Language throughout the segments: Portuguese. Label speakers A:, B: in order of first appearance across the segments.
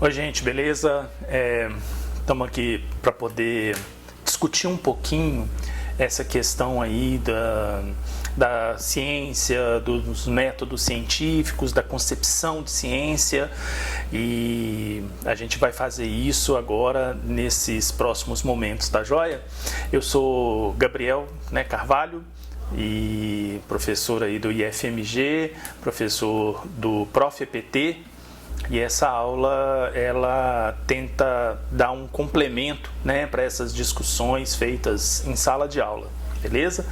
A: Oi, gente, beleza? Estamos aqui para poder discutir um pouquinho essa questão aí da ciência, dos métodos científicos, da concepção de ciência, e a gente vai fazer isso agora nesses próximos momentos, tá joia? Eu sou Gabriel Carvalho, e professor aí do IFMG, professor do Prof. EPT, e essa aula ela tenta dar um complemento, para essas discussões feitas em sala de aula, beleza?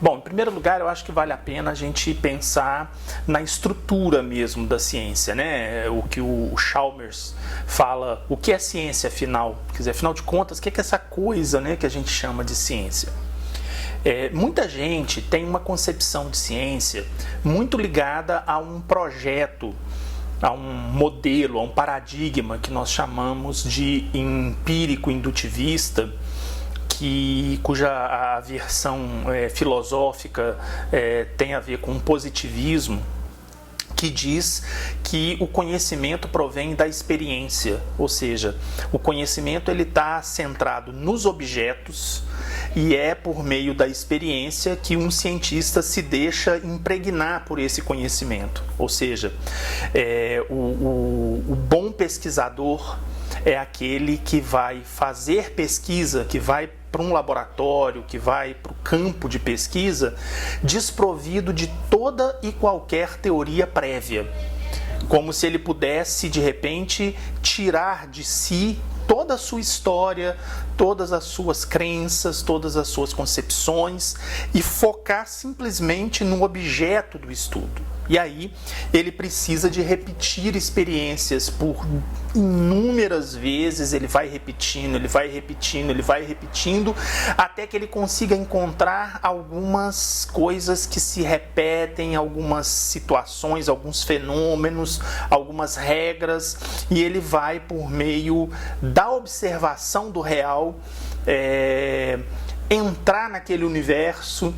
A: Bom, em primeiro lugar, eu acho que vale a pena a gente pensar na estrutura mesmo da ciência, o que o Chalmers fala, o que é ciência afinal? Quer dizer, afinal de contas, o que é essa coisa que a gente chama de ciência? Muita gente tem uma concepção de ciência muito ligada a um projeto, a um modelo, a um paradigma que nós chamamos de empírico-indutivista, cuja a versão filosófica tem a ver com o positivismo, que diz que o conhecimento provém da experiência, ou seja, o conhecimento ele está centrado nos objetos e é por meio da experiência que um cientista se deixa impregnar por esse conhecimento. Ou seja, o bom pesquisador é aquele que vai fazer pesquisa, que vai para um laboratório, que vai para o campo de pesquisa, desprovido de toda e qualquer teoria prévia, como se ele pudesse, de repente, tirar de si toda a sua história, todas as suas crenças, todas as suas concepções e focar simplesmente no objeto do estudo. E aí ele precisa de repetir experiências por inúmeras vezes, ele vai repetindo, até que ele consiga encontrar algumas coisas que se repetem, algumas situações, alguns fenômenos, algumas regras, e ele vai, por meio da observação do real, entrar naquele universo,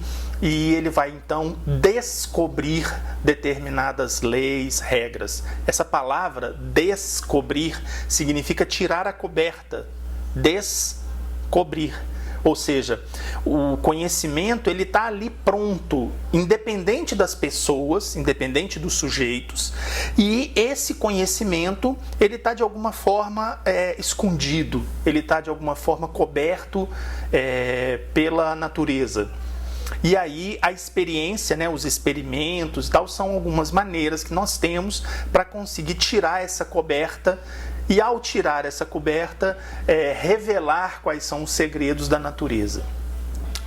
A: e ele vai então descobrir determinadas leis, regras. Essa palavra descobrir significa tirar a coberta, descobrir. Ou seja, o conhecimento ele está ali pronto, independente das pessoas, independente dos sujeitos, e esse conhecimento ele está de alguma forma escondido, ele está de alguma forma coberto pela natureza. E aí a experiência, os experimentos e tal, são algumas maneiras que nós temos para conseguir tirar essa coberta e, ao tirar essa coberta, revelar quais são os segredos da natureza.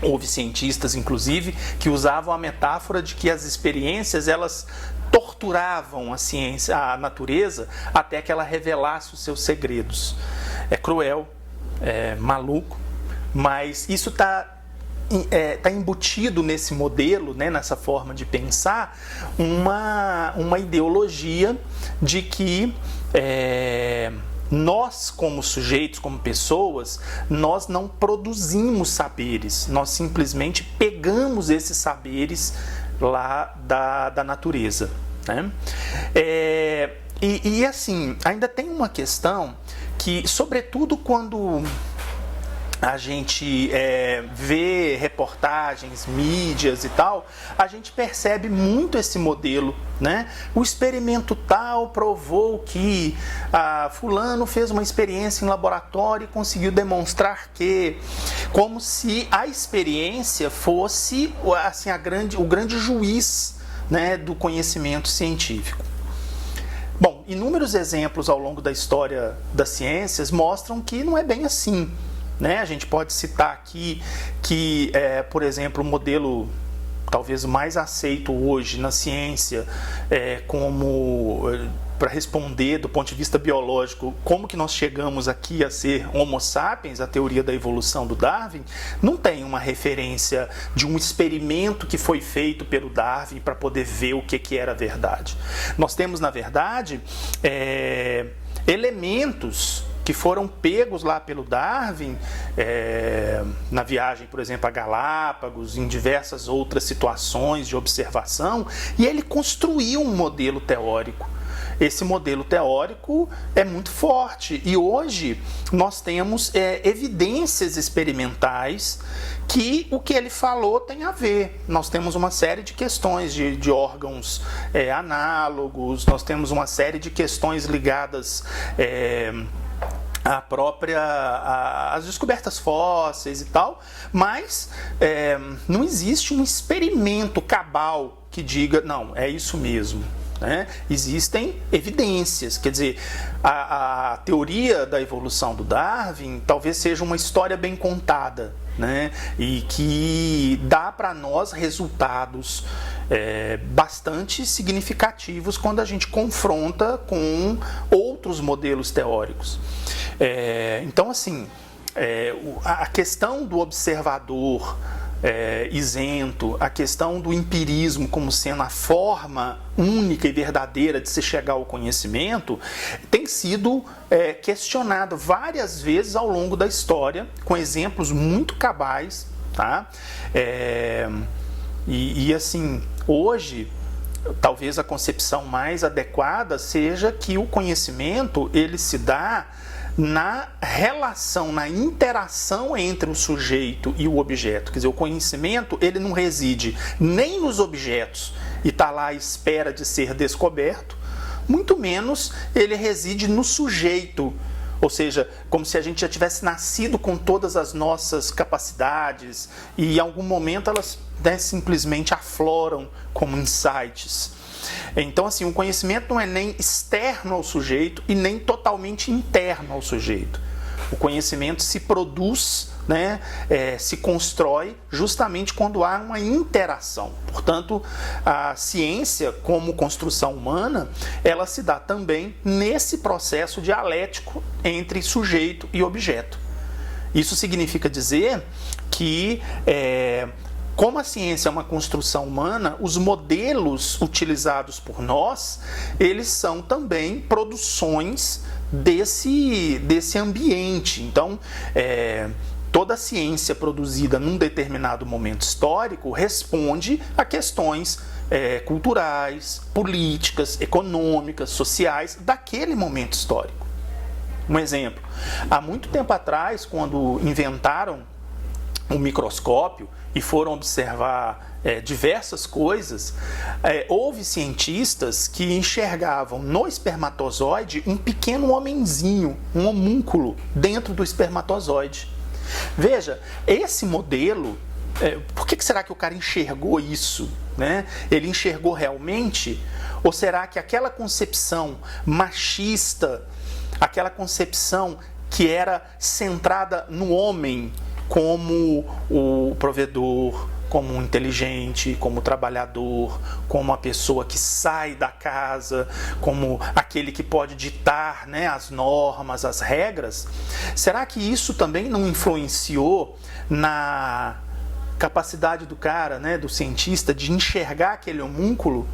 A: Houve cientistas, inclusive, que usavam a metáfora de que as experiências elas torturavam a ciência, a natureza, até que ela revelasse os seus segredos. É cruel, é maluco, mas isso está embutido nesse modelo, nessa forma de pensar, uma ideologia de que nós, como sujeitos, como pessoas, nós não produzimos saberes, nós simplesmente pegamos esses saberes lá da natureza. E assim, ainda tem uma questão que, sobretudo quando a gente vê reportagens, mídias e tal, a gente percebe muito esse modelo, O experimento tal provou que fulano fez uma experiência em laboratório e conseguiu demonstrar que, como se a experiência fosse assim, o grande juiz, do conhecimento científico. Bom, inúmeros exemplos ao longo da história das ciências mostram que não é bem assim. A gente pode citar aqui que, por exemplo, o modelo talvez mais aceito hoje na ciência, como para responder do ponto de vista biológico como que nós chegamos aqui a ser Homo sapiens, a teoria da evolução do Darwin, não tem uma referência de um experimento que foi feito pelo Darwin para poder ver o que era verdade. Nós temos, na verdade, elementos que foram pegos lá pelo Darwin, na viagem, por exemplo, a Galápagos, em diversas outras situações de observação, e ele construiu um modelo teórico. esse modelo teórico é muito forte. E hoje nós temos evidências experimentais que o que ele falou tem a ver. Nós temos uma série de questões de órgãos análogos, nós temos uma série de questões ligadas às descobertas fósseis e tal, mas não existe um experimento cabal que diga, não, é isso mesmo. Né? Existem evidências, quer dizer, a teoria da evolução do Darwin talvez seja uma história bem contada, né? E que dá para nós resultados bastante significativos quando a gente confronta com outros modelos teóricos. Então, assim, a questão do observador isento, a questão do empirismo como sendo a forma única e verdadeira de se chegar ao conhecimento, tem sido questionado várias vezes ao longo da história, com exemplos muito cabais, tá? E assim, hoje, talvez a concepção mais adequada seja que o conhecimento, ele se dá na relação, na interação entre o sujeito e o objeto. Quer dizer, o conhecimento, ele não reside nem nos objetos e está lá à espera de ser descoberto, muito menos ele reside no sujeito, ou seja, como se a gente já tivesse nascido com todas as nossas capacidades e em algum momento elas simplesmente afloram como insights. Então, assim, o conhecimento não é nem externo ao sujeito e nem totalmente interno ao sujeito. O conhecimento se produz, né, se constrói justamente quando há uma interação. Portanto, a ciência, como construção humana, ela se dá também nesse processo dialético entre sujeito e objeto. Isso significa dizer que como a ciência é uma construção humana, os modelos utilizados por nós, eles são também produções desse ambiente. Então, toda a ciência produzida num determinado momento histórico responde a questões culturais, políticas, econômicas, sociais daquele momento histórico. Um exemplo, há muito tempo atrás, quando inventaram o microscópio e foram observar diversas coisas, houve cientistas que enxergavam no espermatozoide um pequeno homenzinho, um homúnculo dentro do espermatozoide. Veja, esse modelo, por que será que o cara enxergou isso? Né? Ele enxergou realmente? Ou será que aquela concepção machista, aquela concepção que era centrada no homem como o provedor, como o inteligente, como o trabalhador, como a pessoa que sai da casa, como aquele que pode ditar, né, as normas, as regras, será que isso também não influenciou na capacidade do cara, né, do cientista, de enxergar aquele homúnculo?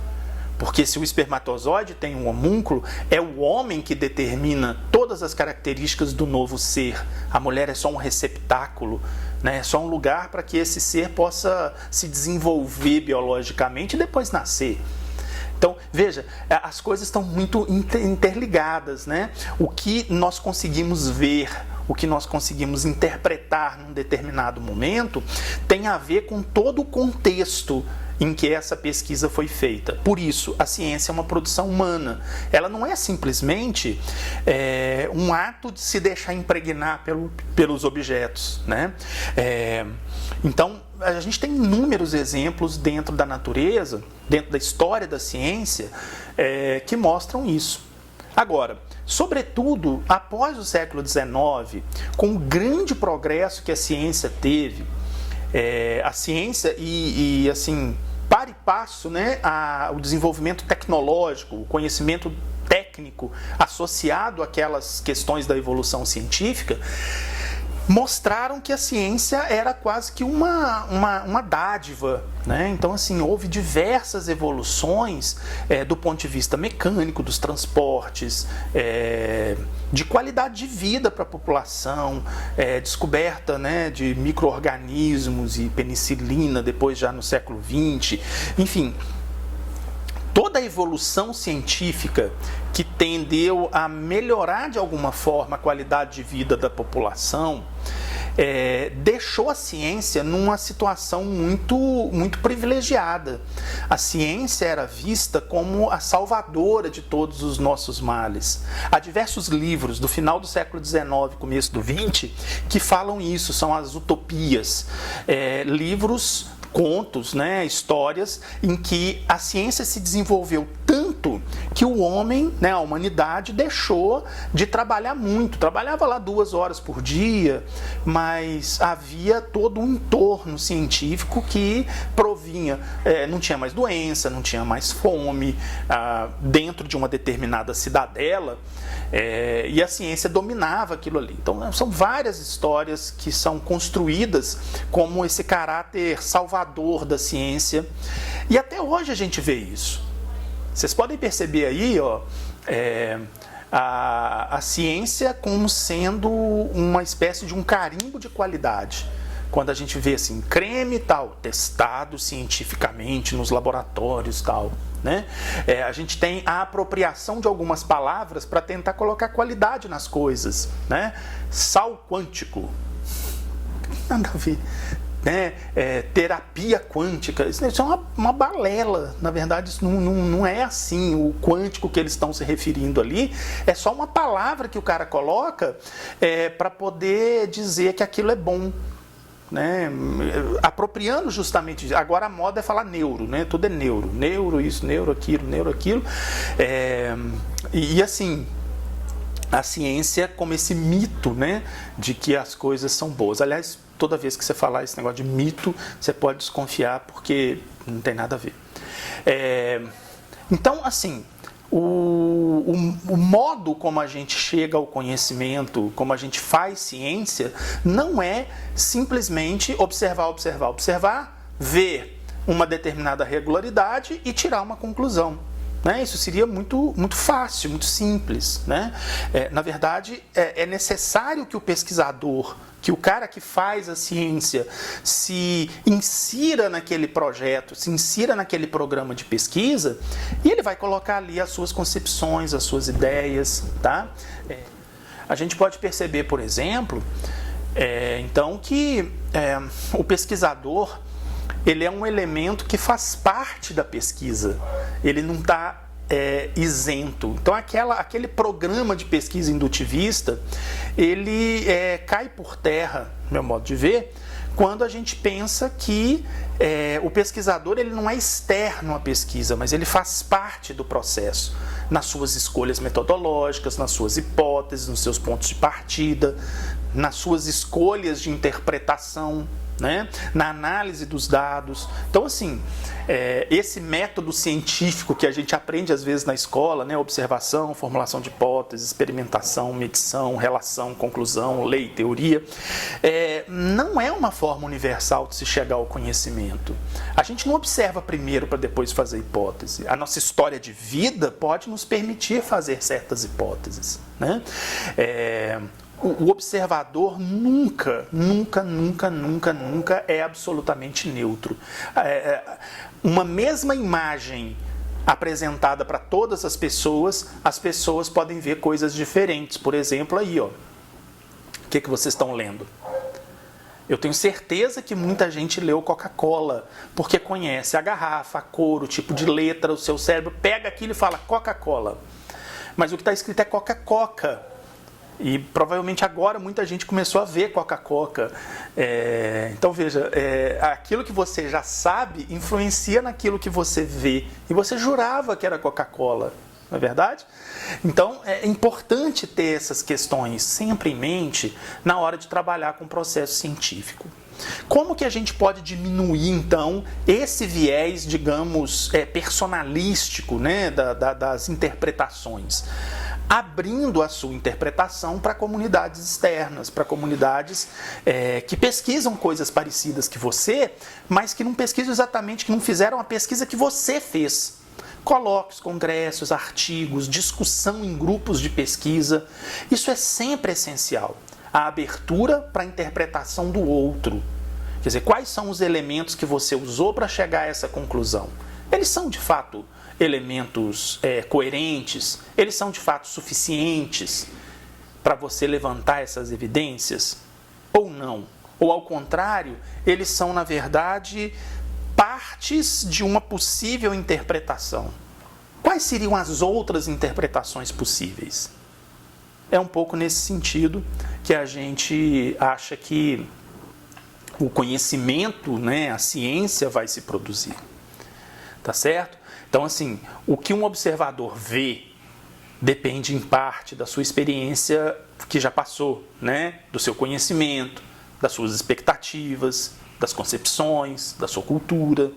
A: Porque se o espermatozoide tem um homúnculo, é o homem que determina todas as características do novo ser. A mulher é só um receptáculo, né? É só um lugar para que esse ser possa se desenvolver biologicamente e depois nascer. Então, veja, as coisas estão muito interligadas, né? O que nós conseguimos ver, o que nós conseguimos interpretar num determinado momento, tem a ver com todo o contexto em que essa pesquisa foi feita. Por isso, a ciência é uma produção humana. Ela não é simplesmente um ato de se deixar impregnar pelos objetos, né? Então, a gente tem inúmeros exemplos dentro da natureza, dentro da história da ciência, que mostram isso. Agora, sobretudo, após o século XIX, com o grande progresso que a ciência teve, a ciência e assim, para e passo, né, o desenvolvimento tecnológico, o conhecimento técnico associado àquelas questões da evolução científica, mostraram que a ciência era quase que uma dádiva, né? Então, assim, houve diversas evoluções do ponto de vista mecânico, dos transportes, de qualidade de vida para a população, descoberta, né, de micro-organismos e penicilina, depois já no século XX, enfim. toda a evolução científica que tendeu a melhorar de alguma forma a qualidade de vida da população, deixou a ciência numa situação muito privilegiada. A ciência era vista como a salvadora de todos os nossos males. Há diversos livros do final do século XIX, começo do XX, que falam isso, são as utopias. Livros, contos, né, histórias em que a ciência se desenvolveu tanto que o homem, né, a humanidade, deixou de trabalhar muito. Trabalhava lá 2 horas por dia, mas havia todo um entorno científico que provinha, não tinha mais doença, não tinha mais fome, dentro de uma determinada cidadela, e a ciência dominava aquilo ali. Então, são várias histórias que são construídas como esse caráter salvador da ciência, e até hoje a gente vê isso. Vocês podem perceber aí, a ciência como sendo uma espécie de um carimbo de qualidade. Quando a gente vê assim, creme tal, testado cientificamente nos laboratórios tal, né? A gente tem a apropriação de algumas palavras para tentar colocar qualidade nas coisas, né? Sal quântico, nada a ver, né? Terapia quântica, isso é uma balela. Na verdade, isso não é assim. O quântico que eles estão se referindo ali é só uma palavra que o cara coloca para poder dizer que aquilo é bom, né? Apropriando justamente. Agora a moda é falar neuro, né? Tudo é neuro isso, neuro aquilo, e assim, a ciência como esse mito, né, de que as coisas são boas. Aliás, toda vez que você falar esse negócio de mito, você pode desconfiar, porque não tem nada a ver. Então, assim, o modo como a gente chega ao conhecimento, como a gente faz ciência, não é simplesmente observar, ver uma determinada regularidade e tirar uma conclusão, né? Isso seria muito fácil, muito simples, né? Na verdade, é necessário que o pesquisador, que o cara que faz a ciência, se insira naquele projeto, se insira naquele programa de pesquisa, e ele vai colocar ali as suas concepções, as suas ideias, tá? A gente pode perceber, por exemplo, então, que o pesquisador, ele é um elemento que faz parte da pesquisa, ele não está isento. Então, aquele programa de pesquisa indutivista, ele cai por terra, no meu modo de ver, quando a gente pensa que o pesquisador, ele não é externo à pesquisa, mas ele faz parte do processo, nas suas escolhas metodológicas, nas suas hipóteses, nos seus pontos de partida, nas suas escolhas de interpretação, né? Na análise dos dados. Então, assim, esse método científico que a gente aprende às vezes na escola, né? Observação, formulação de hipóteses, experimentação, medição, relação, conclusão, lei, teoria, não é uma forma universal de se chegar ao conhecimento. A gente não observa primeiro para depois fazer hipótese. A nossa história de vida pode nos permitir fazer certas hipóteses, né? O observador nunca é absolutamente neutro. Uma mesma imagem apresentada para todas as pessoas podem ver coisas diferentes. Por exemplo, aí, ó, o que vocês estão lendo? Eu tenho certeza que muita gente leu Coca-Cola, porque conhece a garrafa, a cor, o tipo de letra, o seu cérebro pega aquilo e fala Coca-Cola. Mas o que está escrito é Coca-Coca. E provavelmente agora muita gente começou a ver Coca-Cola. Então veja, aquilo que você já sabe influencia naquilo que você vê. E você jurava que era Coca-Cola, não é verdade? Então é importante ter essas questões sempre em mente na hora de trabalhar com o processo científico. Como que a gente pode diminuir, então, esse viés, digamos, personalístico, né, das interpretações? Abrindo a sua interpretação para comunidades externas, para comunidades que pesquisam coisas parecidas que você, mas que não pesquisam exatamente, que não fizeram a pesquisa que você fez. Colóquios, congressos, artigos, discussão em grupos de pesquisa, isso é sempre essencial. A abertura para a interpretação do outro. Quer dizer, quais são os elementos que você usou para chegar a essa conclusão? Eles são, de fato, elementos coerentes? Eles são de fato suficientes para você levantar essas evidências? Ou não? Ou ao contrário, eles são, na verdade, partes de uma possível interpretação? Quais seriam as outras interpretações possíveis? É um pouco nesse sentido que a gente acha que o conhecimento, né, a ciência vai se produzir. Tá certo? Então, assim, o que um observador vê depende em parte da sua experiência que já passou, né? Do seu conhecimento, das suas expectativas, das concepções, da sua cultura.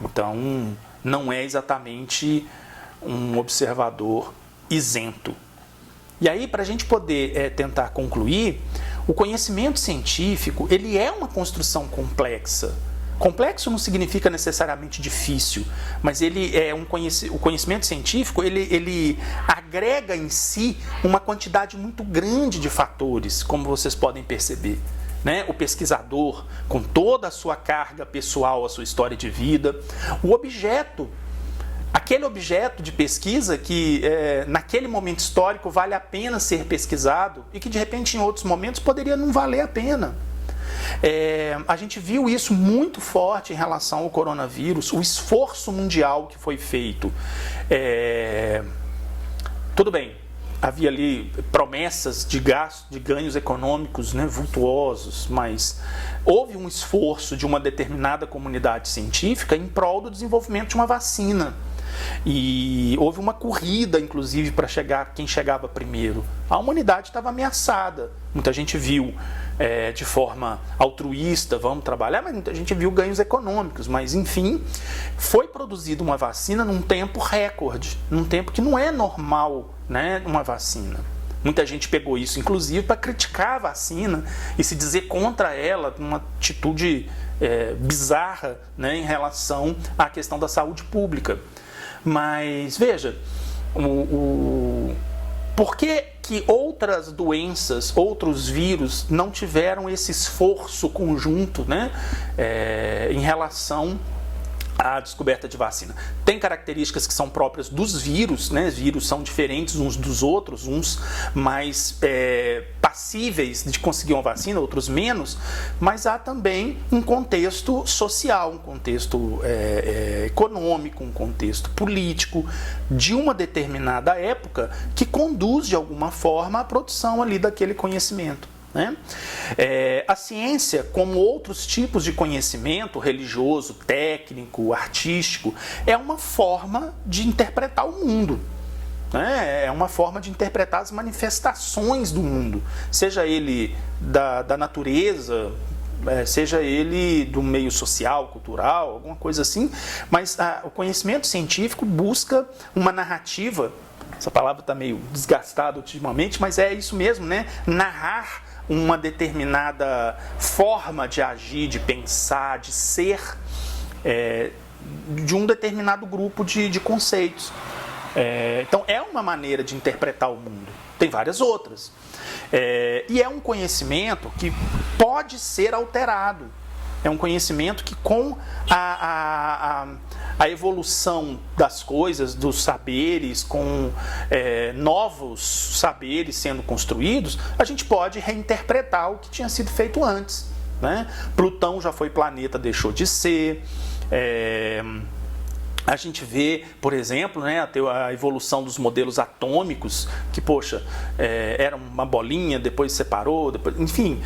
A: Então, não é exatamente um observador isento. E aí, para a gente poder tentar concluir, o conhecimento científico ele é uma construção complexa. Complexo não significa necessariamente difícil, mas ele é o conhecimento científico ele agrega em si uma quantidade muito grande de fatores, como vocês podem perceber. Né? O pesquisador, com toda a sua carga pessoal, a sua história de vida, o objeto, aquele objeto de pesquisa que naquele momento histórico vale a pena ser pesquisado e que de repente em outros momentos poderia não valer a pena. A gente viu isso muito forte em relação ao coronavírus, o esforço mundial que foi feito. Tudo bem, havia ali promessas de gasto, de ganhos econômicos, né, vultuosos, mas houve um esforço de uma determinada comunidade científica em prol do desenvolvimento de uma vacina. E houve uma corrida, inclusive, para chegar quem chegava primeiro. A humanidade estava ameaçada. Muita gente viu de forma altruísta, vamos trabalhar, mas muita gente viu ganhos econômicos. Mas, enfim, foi produzida uma vacina num tempo recorde, num tempo que não é normal, né, uma vacina. Muita gente pegou isso, inclusive, para criticar a vacina e se dizer contra ela, uma atitude bizarra, né, em relação à questão da saúde pública. Mas, veja, por que outras doenças, outros vírus não tiveram esse esforço conjunto, né, em relação à descoberta de vacina? Tem características que são próprias dos vírus, né? Os vírus são diferentes uns dos outros, uns mais passíveis de conseguir uma vacina, outros menos, mas há também um contexto social, um contexto econômico, um contexto político de uma determinada época que conduz de alguma forma à produção ali daquele conhecimento. Né? A ciência, como outros tipos de conhecimento religioso, técnico, artístico, é uma forma de interpretar o mundo. Né? É uma forma de interpretar as manifestações do mundo, seja ele da natureza, seja ele do meio social, cultural, alguma coisa assim, mas o conhecimento científico busca uma narrativa. Essa palavra está meio desgastada ultimamente, mas é isso mesmo, né? Narrar uma determinada forma de agir, de pensar, de ser, de um determinado grupo de conceitos. Então, é uma maneira de interpretar o mundo. Tem várias outras. E é um conhecimento que pode ser alterado. É um conhecimento que, com a evolução das coisas, dos saberes, com novos saberes sendo construídos, a gente pode reinterpretar o que tinha sido feito antes. Né? Plutão já foi planeta, deixou de ser. A gente vê, por exemplo, né, a evolução dos modelos atômicos, que, poxa, era uma bolinha, depois separou, enfim,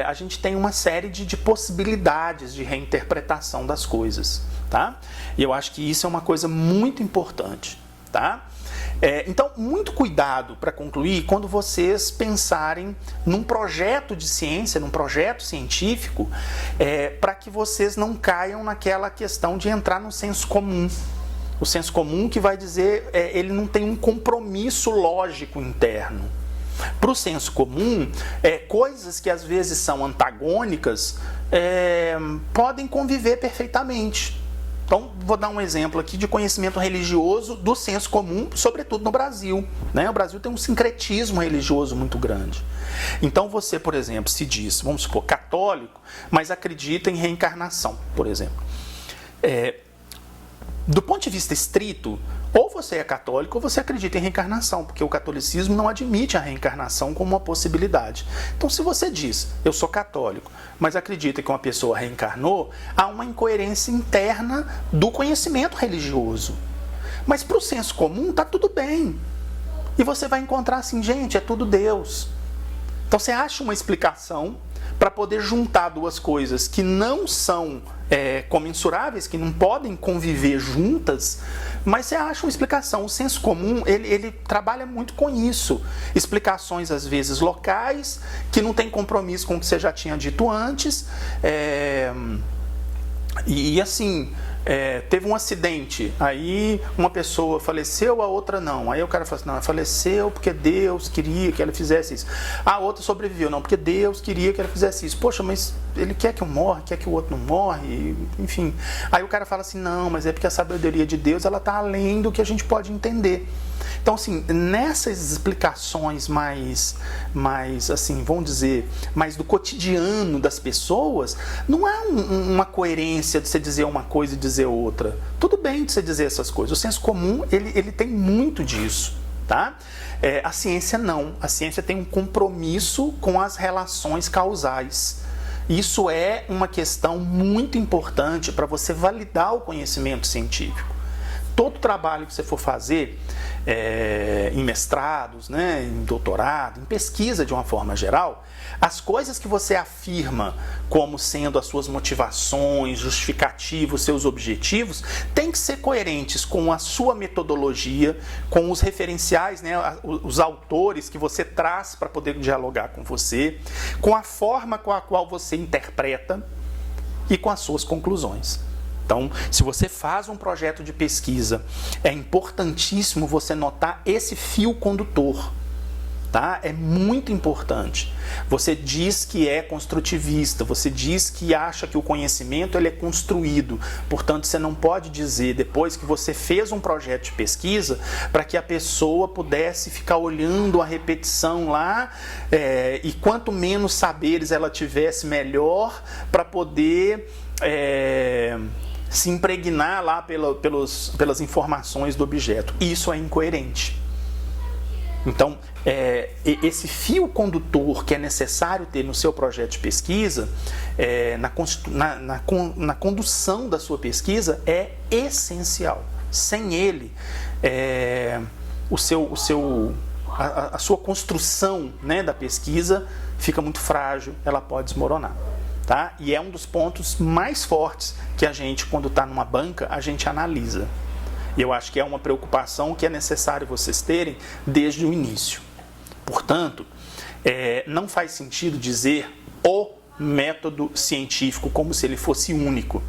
A: a gente tem uma série de possibilidades de reinterpretação das coisas, tá? E eu acho que isso é uma coisa muito importante, tá? Então, muito cuidado para concluir quando vocês pensarem num projeto de ciência, num projeto científico, para que vocês não caiam naquela questão de entrar no senso comum. O senso comum que vai dizer, ele não tem um compromisso lógico interno. Para o senso comum, coisas que às vezes são antagônicas podem conviver perfeitamente. Então, vou dar um exemplo aqui de conhecimento religioso do senso comum, sobretudo no Brasil. Né? O Brasil tem um sincretismo religioso muito grande. Então, você, por exemplo, se diz, vamos supor, católico, mas acredita em reencarnação, por exemplo. do ponto de vista estrito, ou você é católico ou você acredita em reencarnação, porque o catolicismo não admite a reencarnação como uma possibilidade. Então, se você diz, eu sou católico, mas acredita que uma pessoa reencarnou, há uma incoerência interna do conhecimento religioso. Mas para o senso comum, está tudo bem. E você vai encontrar assim, gente, é tudo Deus. Então, você acha uma explicação para poder juntar duas coisas que não são comensuráveis, que não podem conviver juntas, mas você acha uma explicação. O senso comum, ele trabalha muito com isso. Explicações, às vezes, locais, que não tem compromisso com o que você já tinha dito antes. E assim, teve um acidente, aí uma pessoa faleceu, a outra não. Aí o cara fala assim, não, ela faleceu porque Deus queria que ela fizesse isso. A outra sobreviveu, não, porque Deus queria que ela fizesse isso. Poxa, mas ele quer que eu morra, quer que o outro não morre, enfim. Aí o cara fala assim, não, mas é porque a sabedoria de Deus, ela está além do que a gente pode entender. Então, assim, nessas explicações mais assim, vamos dizer, mais do cotidiano das pessoas, não há uma coerência de você dizer uma coisa e dizer outra. Tudo bem de você dizer essas coisas. O senso comum, ele tem muito disso, tá? A ciência não. A ciência tem um compromisso com as relações causais. Isso é uma questão muito importante para você validar o conhecimento científico. Todo trabalho que você for fazer em mestrados, né, em doutorado, em pesquisa de uma forma geral, as coisas que você afirma como sendo as suas motivações, justificativos, seus objetivos, têm que ser coerentes com a sua metodologia, com os referenciais, né, os autores que você traz para poder dialogar com você, com a forma com a qual você interpreta e com as suas conclusões. Então, se você faz um projeto de pesquisa, é importantíssimo você notar esse fio condutor, tá? É muito importante. Você diz que é construtivista, você diz que acha que o conhecimento ele é construído. Portanto, você não pode dizer, depois que você fez um projeto de pesquisa, para que a pessoa pudesse ficar olhando a repetição lá, e quanto menos saberes ela tivesse, melhor, para poder se impregnar lá pelas informações do objeto. Isso é incoerente. Então, esse fio condutor que é necessário ter no seu projeto de pesquisa, na condução da sua pesquisa, é essencial. Sem ele, a sua construção, né, da pesquisa fica muito frágil, ela pode desmoronar. Tá? E é um dos pontos mais fortes que a gente, quando está numa banca, a gente analisa. E eu acho que é uma preocupação que é necessário vocês terem desde o início. Portanto, não faz sentido dizer o método científico como se ele fosse único.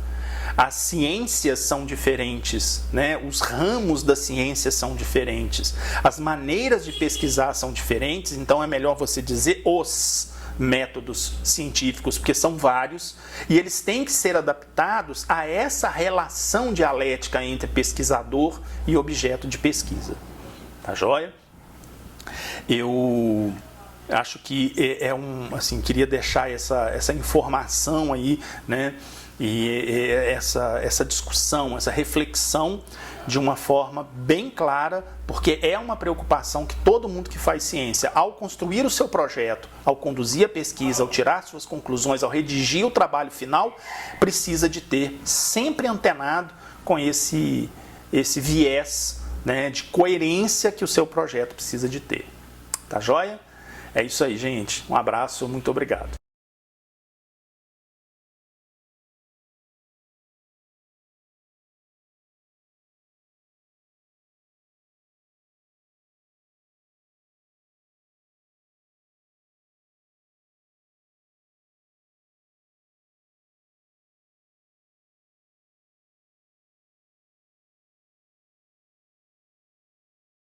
A: As ciências são diferentes, né? Os ramos da ciência são diferentes, as maneiras de pesquisar são diferentes, então é melhor você dizer os métodos científicos, porque são vários, e eles têm que ser adaptados a essa relação dialética entre pesquisador e objeto de pesquisa. Tá joia? Eu acho que assim, queria deixar essa informação aí, né? E essa discussão, essa reflexão de uma forma bem clara, porque é uma preocupação que todo mundo que faz ciência, ao construir o seu projeto, ao conduzir a pesquisa, ao tirar suas conclusões, ao redigir o trabalho final, precisa de ter sempre antenado com esse viés, né, de coerência que o seu projeto precisa de ter. Tá joia? É isso aí, gente. Um abraço, muito obrigado.